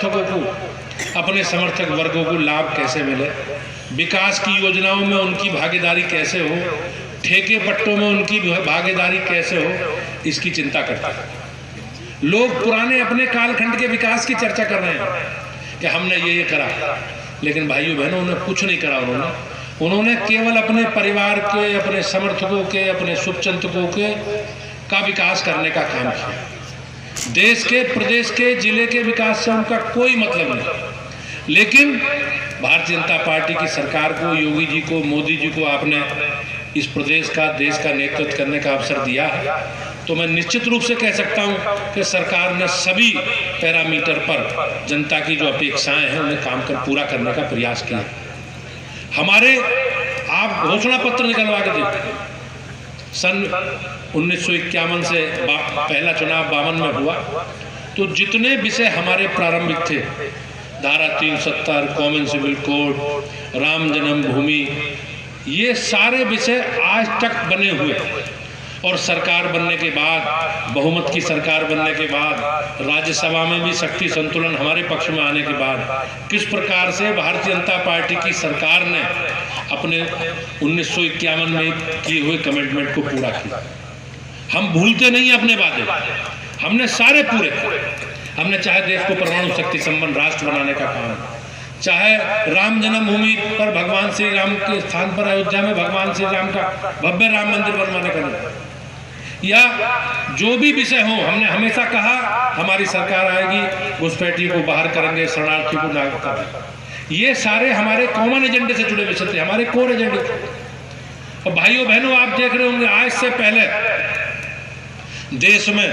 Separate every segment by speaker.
Speaker 1: समर्थकों को, अपने समर्थक वर्गों को लाभ कैसे मिले, विकास की योजनाओं में उनकी भागीदारी कैसे हो, ठेके पट्टों में उनकी भागीदारी कैसे हो, इसकी चिंता करता है। लोग पुराने अपने कालखंड के विकास की चर्चा कर रहे हैं कि हमने ये करा, लेकिन भाइयों बहनों उन्होंने कुछ नहीं करा। उन्होंने केवल अपने परिवार के, अपने समर्थकों के, अपने शुभचिंतकों के का विकास करने का काम किया। देश के, प्रदेश के, जिले के विकास से उनका कोई मतलब नहीं। लेकिन भारतीय जनता पार्टी की सरकार को, योगी जी को, मोदी जी को आपने इस प्रदेश का, देश का नेतृत्व करने का अवसर दिया है, तो मैं निश्चित रूप से कह सकता हूं कि सरकार ने सभी पैरामीटर पर जनता की जो अपेक्षाएं हैं उन्हें काम कर पूरा करने का प्रयास किया। हमारे आप घोषणा पत्र निकलवा के देखते, सन 1951 से पहला चुनाव 52 में हुआ, तो जितने विषय हमारे प्रारंभिक थे, धारा 370, कॉमन सिविल कोड, राम जन्मभूमि, ये सारे विषय आज तक बने हुए। और सरकार बनने के बाद, बहुमत की सरकार बनने के बाद, राज्यसभा में भी शक्ति संतुलन हमारे पक्ष में आने के बाद, किस प्रकार से भारतीय जनता पार्टी की सरकार ने अपने 1951 में किए हुए कमिटमेंट को पूरा किया। हम भूलते नहीं अपने वादे, हमने सारे पूरे किए। हमने चाहे देश को परमाणु शक्ति संपन्न राष्ट्र बनाने का काम, चाहे राम जन्मभूमि पर भगवान श्री राम के स्थान पर अयोध्या में भगवान श्री राम का भव्य राम मंदिर बनवाने का, या जो भी विषय हो, हमने हमेशा कहा हमारी सरकार आएगी, घुसपैठी को बाहर करेंगे, शरणार्थी को नागरिकता देंगे। ये सारे हमारे कॉमन एजेंडे से जुड़े विषय थे, हमारे कोर एजेंडे थे। और भाइयों बहनों, आप देख रहे होंगे आज से पहले देश में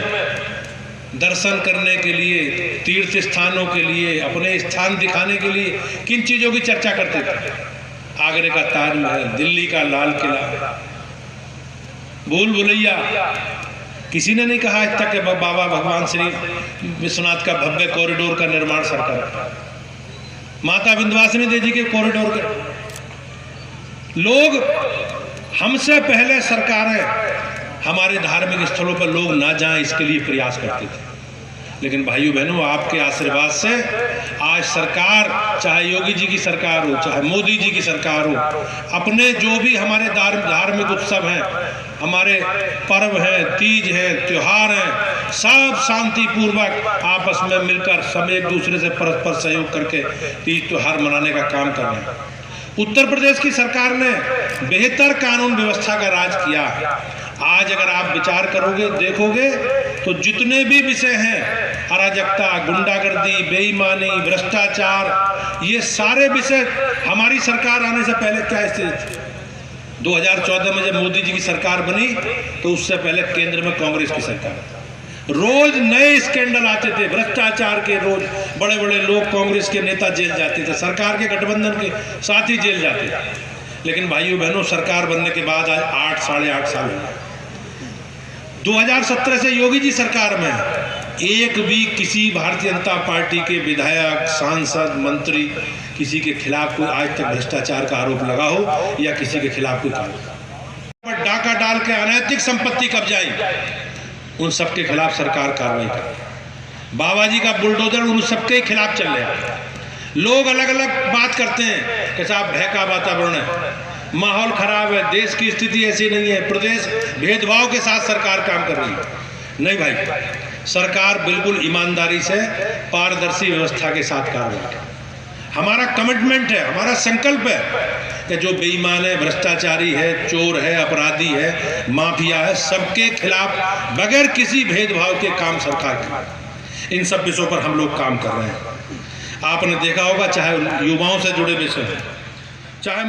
Speaker 1: दर्शन करने के लिए, तीर्थ स्थानों के लिए, अपने स्थान दिखाने के लिए किन चीज़ों की चर्चा करते थे? आगरे का ताजमहल, दिल्ली का लाल किला, भूल भुलैया। किसी ने नहीं कहा आज तक कि बाबा भगवान श्री विश्वनाथ का भव्य कॉरिडोर का निर्माण सरकार, माता विंध्यवासिनी देवी के कॉरिडोर के। लोग हमसे पहले सरकारें हमारे धार्मिक स्थलों पर लोग ना जाएं, इसके लिए प्रयास करते थे। लेकिन भाइयों बहनों, आपके आशीर्वाद से आज सरकार, चाहे योगी जी की सरकार हो, चाहे मोदी जी की सरकार हो, अपने जो भी हमारे धार्मिक उत्सव हैं, हमारे पर्व हैं, तीज हैं, त्योहार हैं, सब शांतिपूर्वक आपस में मिलकर सब एक दूसरे से परस्पर सहयोग करके तीज त्योहार मनाने का काम कर रहे हैं। उत्तर प्रदेश की सरकार ने बेहतर कानून व्यवस्था का राज किया। आज अगर आप विचार करोगे, देखोगे, तो जितने भी विषय हैं, अराजकता, गुंडागर्दी, बेईमानी, भ्रष्टाचार, ये सारे विषय हमारी सरकार आने से पहले क्या स्थिति थी? 2014 में जब मोदी जी की सरकार बनी, तो उससे पहले केंद्र में कांग्रेस की सरकार, रोज नए स्कैंडल आते थे, भ्रष्टाचार के। रोज बड़े बड़े लोग, कांग्रेस के नेता जेल जाते थे, सरकार के गठबंधन के साथ ही जेल जाते थे। लेकिन भाइयों बहनों, सरकार बनने के बाद आज 8-8.5 साल हो गए। 2017 से योगी जी सरकार में एक भी किसी भारतीय जनता पार्टी के विधायक, सांसद, मंत्री, किसी के खिलाफ कोई आज तक भ्रष्टाचार का आरोप लगा हो या किसी के खिलाफ कोई कार्रवाई, डाका डाल के अनैतिक संपत्ति कब्जाई, उन सबके खिलाफ सरकार कार्रवाई करे। बाबा जी का बुलडोजर उन सबके खिलाफ चल रहा है। लोग अलग अलग बात करते हैं कि साहब भय का वातावरण है, माहौल खराब है, देश की स्थिति ऐसी नहीं है, प्रदेश भेदभाव के साथ सरकार काम कर रही है। नहीं भाई, सरकार बिल्कुल ईमानदारी से पारदर्शी व्यवस्था के साथ कार्रवाई करे। हमारा कमिटमेंट है, हमारा संकल्प है कि जो बेईमान है, भ्रष्टाचारी है, चोर है, अपराधी है, माफिया है, सबके खिलाफ बगैर किसी भेदभाव के काम सरकार करे। इन सब विषयों पर हम लोग काम कर रहे हैं। आपने देखा होगा, चाहे युवाओं से जुड़े विषय, चाहे